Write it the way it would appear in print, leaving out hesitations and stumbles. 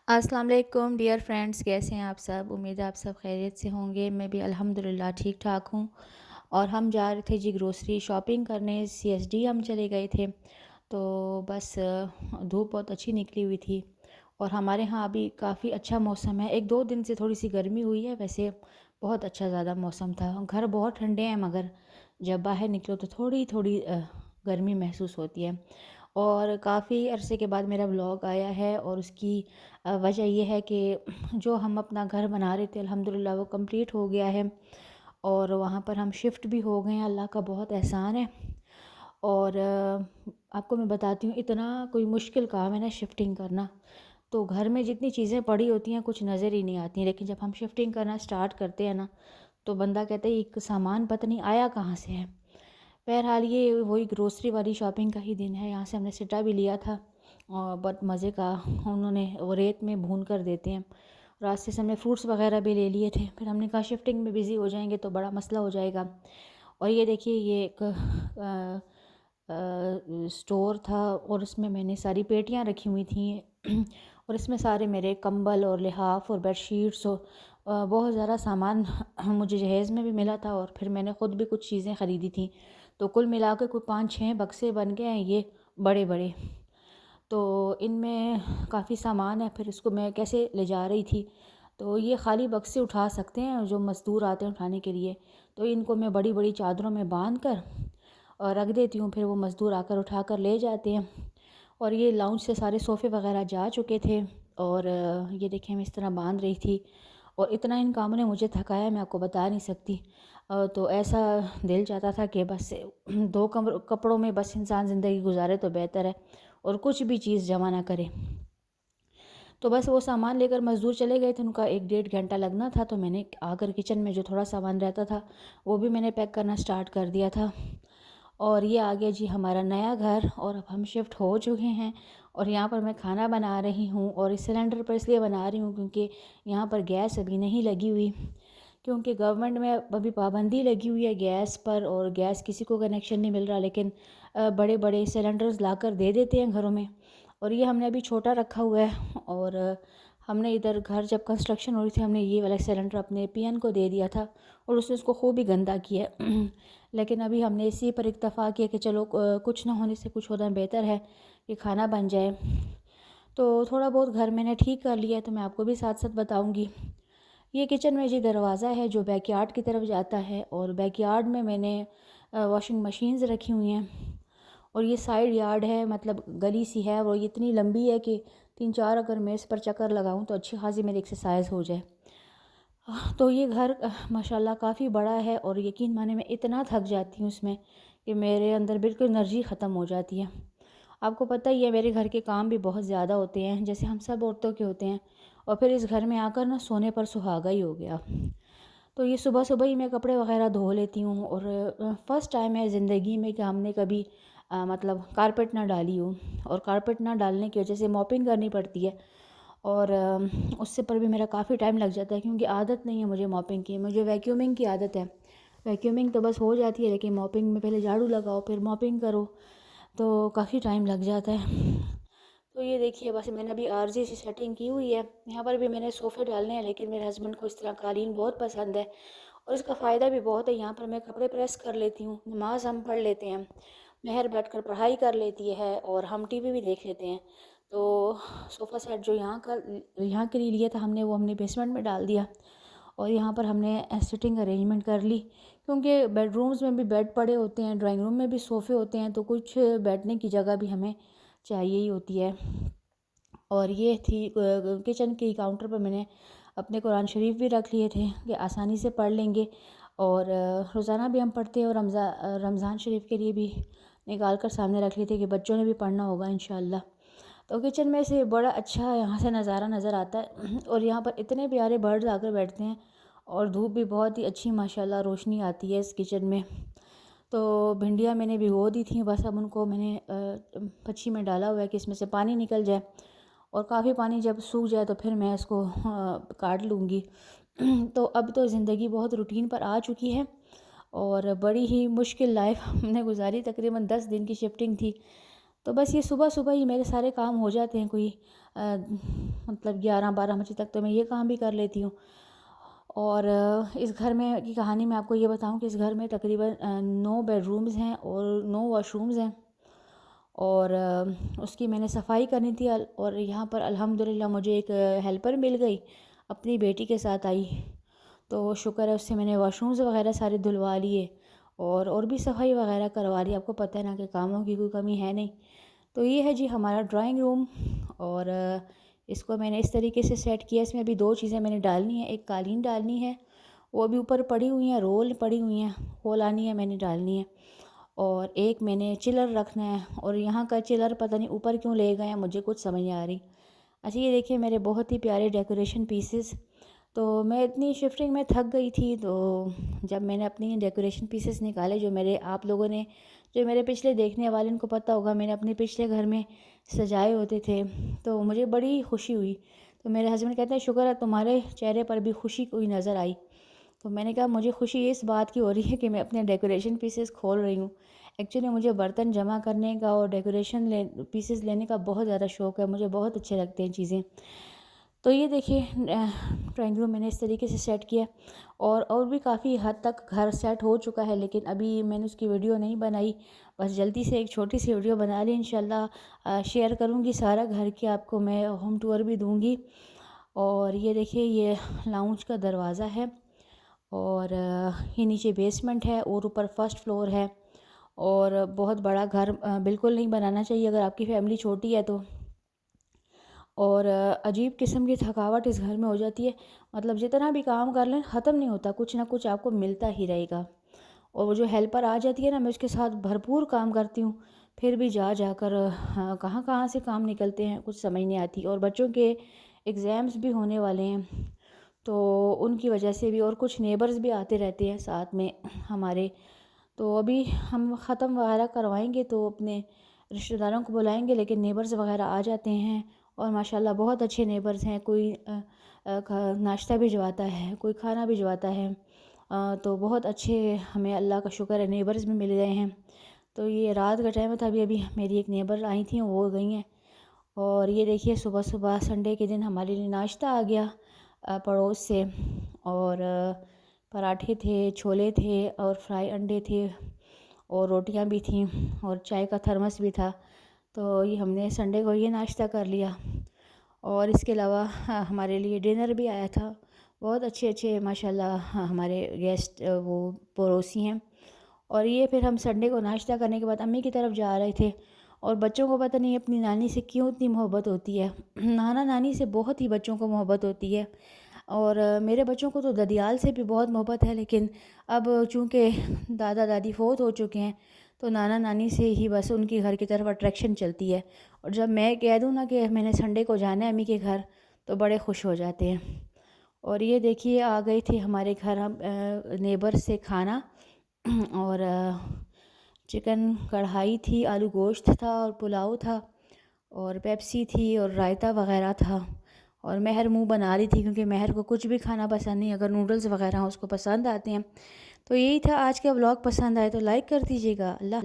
السلام علیکم dear friends, کیسے ہیں آپ سب؟ امید ہے آپ سب خیریت سے ہوں گے۔ میں بھی الحمدللہ ٹھیک ٹھاک ہوں۔ اور ہم جا رہے تھے گروسری شاپنگ کرنے، سی ایس ڈی ہم چلے گئے تھے۔ تو بس دھوپ بہت اچھی نکلی ہوئی تھی اور ہمارے ہاں ابھی کافی اچھا موسم ہے۔ ایک دو دن سے تھوڑی سی گرمی ہوئی ہے، ویسے بہت اچھا زیادہ موسم تھا۔ گھر بہت ٹھنڈے ہیں مگر جب باہر نکلو تو تھوڑی تھوڑی گرمی محسوس ہوتی ہے۔ اور کافی عرصے کے بعد میرا ولاگ آیا ہے اور اس کی وجہ یہ ہے کہ جو ہم اپنا گھر بنا رہے تھے الحمدللہ وہ کمپلیٹ ہو گیا ہے اور وہاں پر ہم شفٹ بھی ہو گئے ہیں۔ اللہ کا بہت احسان ہے۔ اور آپ کو میں بتاتی ہوں، اتنا کوئی مشکل کام ہے نا شفٹنگ کرنا۔ تو گھر میں جتنی چیزیں پڑی ہوتی ہیں کچھ نظر ہی نہیں آتی ہیں، لیکن جب ہم شفٹنگ کرنا سٹارٹ کرتے ہیں نا تو بندہ کہتا ہے ایک سامان پتہ نہیں آیا کہاں سے ہے۔ بہرحال یہ وہی گروسری والی شاپنگ کا ہی دن ہے۔ یہاں سے ہم نے سٹا بھی لیا تھا اور بہت مزے کا انہوں نے وہ ریت میں بھون کر دیتے ہیں۔ راستے سے ہم نے فروٹس وغیرہ بھی لے لیے تھے، پھر ہم نے کہا شفٹنگ میں بزی ہو جائیں گے تو بڑا مسئلہ ہو جائے گا۔ اور یہ دیکھیے یہ ایک سٹور تھا اور اس میں نے ساری پیٹیاں رکھی ہوئی تھیں اور اس میں سارے میرے کمبل اور لحاف اور بیڈ شیٹس اور بہت زیادہ سامان مجھے جہیز میں بھی ملا تھا اور پھر میں نے خود بھی کچھ چیزیں خریدی تھیں۔ تو کل ملا کے کوئی 5-6 بکسے بن گئے ہیں یہ بڑے بڑے۔ تو ان میں کافی سامان ہے، پھر اس کو میں کیسے لے جا رہی تھی تو یہ خالی بکسے اٹھا سکتے ہیں جو مزدور آتے ہیں اٹھانے کے لیے، تو ان کو میں بڑی بڑی چادروں میں باندھ کر اور رکھ دیتی ہوں، پھر وہ مزدور آ کر اٹھا کر لے جاتے ہیں۔ اور یہ لاؤنج سے سارے صوفے وغیرہ جا چکے تھے اور یہ دیکھیں میں اس طرح باندھ رہی تھی اور اتنا ان کاموں نے مجھے تھکایا میں آپ کو بتا نہیں سکتی۔ تو ایسا دل چاہتا تھا کہ بس دو کپڑوں میں بس انسان زندگی گزارے تو بہتر ہے اور کچھ بھی چیز جمع نہ کرے۔ تو بس وہ سامان لے کر مزدور چلے گئے تھے، ان کا 1-1.5 گھنٹہ لگنا تھا، تو میں نے آ کر کچن میں جو تھوڑا سامان رہتا تھا وہ بھی میں نے پیک کرنا سٹارٹ کر دیا تھا۔ اور یہ آ گیا جی ہمارا نیا گھر اور اب ہم شفٹ ہو چکے ہیں اور یہاں پر میں کھانا بنا رہی ہوں اور اس سلنڈر پر اس لیے بنا رہی ہوں کیونکہ یہاں پر گیس ابھی نہیں لگی ہوئی، کیونکہ گورنمنٹ میں ابھی پابندی لگی ہوئی ہے گیس پر اور گیس کسی کو کنیکشن نہیں مل رہا، لیکن بڑے بڑے سلنڈرز لا کر دے دیتے ہیں گھروں میں۔ اور یہ ہم نے ابھی چھوٹا رکھا ہوا ہے اور ہم نے ادھر گھر جب کنسٹرکشن ہو رہی تھی ہم نے یہ والا سلنڈر اپنے پی این کو دے دیا تھا اور اس نے اس کو خوب ہی گندا کیا ہے لیکن ابھی ہم نے اسی پر اکتفا کیا کہ چلو کچھ نہ ہونے سے کچھ ہونا بہتر ہے کہ کھانا بن جائے۔ تو تھوڑا بہت گھر میں نے ٹھیک کر لیا ہے تو میں آپ کو بھی ساتھ ساتھ بتاؤں گی۔ یہ کچن میں جی دروازہ ہے جو بیک یارڈ کی طرف جاتا ہے اور بیک یارڈ میں نے واشنگ مشینز رکھی ہوئی ہیں اور یہ سائیڈ یارڈ ہے، مطلب گلی سی ہے اور یہ اتنی لمبی ہے کہ 3-4 اگر میں اس پر چکر لگاؤں تو اچھی خاصی میری ایکسرسائز ہو جائے۔ تو یہ گھر ماشاءاللہ کافی بڑا ہے اور یقین مانے میں اتنا تھک جاتی ہوں اس میں کہ میرے اندر بالکل انرجی ختم ہو جاتی ہے۔ آپ کو پتہ ہی ہے میرے گھر کے کام بھی بہت زیادہ ہوتے ہیں جیسے ہم سب عورتوں کے ہوتے ہیں، اور پھر اس گھر میں آ کر نا سونے پر سہاگا ہی ہو گیا۔ تو یہ صبح صبح ہی میں کپڑے وغیرہ دھو لیتی ہوں اور فرسٹ ٹائم ہے زندگی میں کہ ہم نے کبھی مطلب کارپیٹ نہ ڈالی ہو، اور کارپیٹ نہ ڈالنے کی وجہ سے موپنگ کرنی پڑتی ہے اور اس سے پر بھی میرا کافی ٹائم لگ جاتا ہے کیونکہ عادت نہیں ہے مجھے موپنگ کی، مجھے ویکیومنگ کی عادت ہے۔ ویکیومنگ تو بس ہو جاتی ہے لیکن موپنگ میں پہلے جھاڑو لگاؤ پھر موپنگ کرو تو کافی ٹائم لگ جاتا ہے۔ تو یہ دیکھیے بس میں نے ابھی عارضی سی سیٹنگ کی ہوئی ہے، یہاں پر بھی میں نے صوفے ڈالنے ہیں لیکن میرے ہسبینڈ کو اس طرح قالین بہت پسند ہے اور اس کا فائدہ بھی بہت ہے۔ یہاں پر میں کپڑے پریس کر لیتی ہوں، نماز ہم پڑھ لیتے ہیں، مہر بیٹھ کر پڑھائی کر لیتی ہے اور ہم ٹی وی بھی دیکھ لیتے ہیں۔ تو صوفہ سیٹ جو یہاں کے لیے لیا تھا ہم نے بیسمنٹ میں ڈال دیا اور یہاں پر ہم نے سٹنگ ارینجمنٹ کر لی کیونکہ بیڈ رومز میں بھی بیڈ پڑے ہوتے ہیں، ڈرائنگ روم میں بھی صوفے ہوتے ہیں، تو کچھ بیٹھنے کی جگہ بھی ہمیں چاہیے ہی ہوتی ہے۔ اور یہ تھی کچن کی کاؤنٹر پر میں نے اپنے قرآن شریف بھی رکھ لیے تھے کہ آسانی سے پڑھ لیں گے، اور روزانہ بھی ہم پڑھتے ہیں اور رمضان شریف کے لیے بھی نکال کر سامنے رکھ لیے تھے کہ بچوں نے بھی پڑھنا ہوگا انشاءاللہ۔ تو کچن میں سے بڑا اچھا یہاں سے نظارہ نظر آتا ہے اور یہاں پر اتنے پیارے برڈز آ کر بیٹھتے ہیں اور دھوپ بھی بہت ہی اچھی ماشاءاللہ روشنی آتی ہے اس کچن میں۔ تو بھنڈیاں میں نے بھگو دی تھیں، بس اب ان کو میں نے پچھی میں ڈالا ہوا ہے کہ اس میں سے پانی نکل جائے اور کافی پانی جب سوکھ جائے تو پھر میں اس کو کاٹ لوں گی۔ تو اب تو زندگی بہت روٹین پر آ چکی ہے اور بڑی ہی مشکل لائف ہم نے گزاری، تقریباً 10 دن کی شفٹنگ تھی تو بس یہ صبح صبح ہی میرے سارے کام ہو جاتے ہیں، کوئی مطلب 11-12 بجے تک تو میں یہ کام بھی کر لیتی ہوں۔ اور اس گھر میں کی کہانی میں آپ کو یہ بتاؤں کہ اس گھر میں تقریباً 9 بیڈ رومز ہیں اور 9 واش رومز ہیں، اور اس کی میں نے صفائی کرنی تھی، اور یہاں پر الحمدللہ مجھے ایک ہیلپر مل گئی، اپنی بیٹی کے ساتھ آئی، تو شکر ہے اس سے میں نے واش رومز وغیرہ سارے دھلوا لیے اور بھی صفائی وغیرہ کروا لی۔ آپ کو پتہ ہے نا کہ کاموں کی کوئی کمی ہے نہیں۔ تو یہ ہے جی ہمارا ڈرائنگ روم، اور اس کو میں نے اس طریقے سے سیٹ کیا۔ اس میں ابھی 2 چیزیں میں نے ڈالنی ہیں، ایک قالین ڈالنی ہے، وہ بھی اوپر پڑی ہوئی ہیں، رول پڑی ہوئی ہیں، وہ لانی ہے میں نے ڈالنی ہے، اور ایک میں نے چلر رکھنا ہے، اور یہاں کا چلر پتہ نہیں اوپر کیوں لے گئے ہیں، مجھے کچھ سمجھ نہیں آ رہی۔ اچھا یہ دیکھیے میرے بہت ہی پیارے ڈیکوریشن پیسز، تو میں اتنی شفٹنگ میں تھک گئی تھی، تو جب میں نے اپنی ڈیکوریشن پیسز نکالے، جو میرے آپ لوگوں نے، جو میرے پچھلے دیکھنے والے ان کو پتہ ہوگا میں نے اپنے پچھلے گھر میں سجائے ہوتے تھے، تو مجھے بڑی خوشی ہوئی۔ تو میرے ہسبینڈ کہتے ہیں شکر ہے تمہارے چہرے پر بھی خوشی کوئی نظر آئی۔ تو میں نے کہا مجھے خوشی اس بات کی ہو رہی ہے کہ میں اپنے ڈیکوریشن پیسز کھول رہی ہوں۔ ایکچولی مجھے برتن جمع کرنے کا اور ڈیکوریشن پیسز لینے کا بہت زیادہ شوق ہے، مجھے بہت اچھے لگتے ہیں چیزیں۔ تو یہ دیکھیے ڈرائنگ روم میں نے اس طریقے سے سیٹ کیا، اور بھی کافی حد تک گھر سیٹ ہو چکا ہے، لیکن ابھی میں نے اس کی ویڈیو نہیں بنائی، بس جلدی سے ایک چھوٹی سی ویڈیو بنا لی، انشاءاللہ شیئر کروں گی سارا گھر کی، آپ کو میں ہوم ٹور بھی دوں گی۔ اور یہ دیکھیے یہ لاؤنج کا دروازہ ہے، اور یہ نیچے بیسمنٹ ہے، اور اوپر فرسٹ فلور ہے، اور بہت بڑا گھر بالکل نہیں بنانا چاہیے اگر آپ کی فیملی چھوٹی ہے تو۔ اور عجیب قسم کی تھکاوٹ اس گھر میں ہو جاتی ہے، مطلب جتنا بھی کام کر لیں ختم نہیں ہوتا، کچھ نہ کچھ آپ کو ملتا ہی رہے گا۔ اور وہ جو ہیلپر آ جاتی ہے نا، میں اس کے ساتھ بھرپور کام کرتی ہوں، پھر بھی جا کر کہاں کہاں سے کام نکلتے ہیں کچھ سمجھ نہیں آتی۔ اور بچوں کے ایگزامز بھی ہونے والے ہیں، تو ان کی وجہ سے بھی، اور کچھ نیبرز بھی آتے رہتے ہیں ساتھ میں ہمارے، تو ابھی ہم ختم وغیرہ کروائیں گے تو اپنے رشتہ داروں کو بلائیں گے، لیکن نیبرز وغیرہ آ جاتے ہیں، اور ماشاءاللہ بہت اچھے نیبرز ہیں، کوئی ناشتہ بھجواتا ہے، کوئی کھانا بھجواتا ہے، تو بہت اچھے ہمیں اللہ کا شکر ہے نیبرز بھی مل گئے ہیں۔ تو یہ رات کا ٹائم تھا، ابھی میری ایک نیبر آئی تھیں وہ گئی ہیں۔ اور یہ دیکھیے صبح صبح سنڈے کے دن ہمارے لیے ناشتہ آ گیا پڑوس سے، اور پراٹھے تھے، چھولے تھے، اور فرائی انڈے تھے، اور روٹیاں بھی تھیں، اور چائے کا تھرمس بھی تھا، تو یہ ہم نے سنڈے کو یہ ناشتہ کر لیا۔ اور اس کے علاوہ ہمارے لیے ڈنر بھی آیا تھا، بہت اچھے ماشاءاللہ ہمارے گیسٹ وہ پڑوسی ہیں۔ اور یہ پھر ہم سنڈے کو ناشتہ کرنے کے بعد امی کی طرف جا رہے تھے، اور بچوں کو پتہ نہیں اپنی نانی سے کیوں اتنی محبت ہوتی ہے، نانا نانی سے بہت ہی بچوں کو محبت ہوتی ہے، اور میرے بچوں کو تو ددیال سے بھی بہت محبت ہے، لیکن اب چونکہ دادا دادی فوت ہو چکے ہیں تو نانا نانی سے ہی بس ان کی گھر کی طرف اٹریکشن چلتی ہے، اور جب میں کہہ دوں نا کہ میں نے سنڈے کو جانا ہے امی کے گھر تو بڑے خوش ہو جاتے ہیں۔ اور یہ دیکھیے آ گئی تھی ہمارے گھر ہم نیبر سے کھانا، اور چکن کڑھائی تھی، آلو گوشت تھا، اور پلاؤ تھا، اور پیپسی تھی، اور رائتہ وغیرہ تھا، اور مہر منہ بنا رہی تھی کیونکہ مہر کو کچھ بھی کھانا پسند نہیں، اگر نوڈلز وغیرہ اس کو پسند آتے ہیں۔ تو یہی تھا آج کا ولاگ، پسند آئے تو لائک کر دیجیے گا۔ اللہ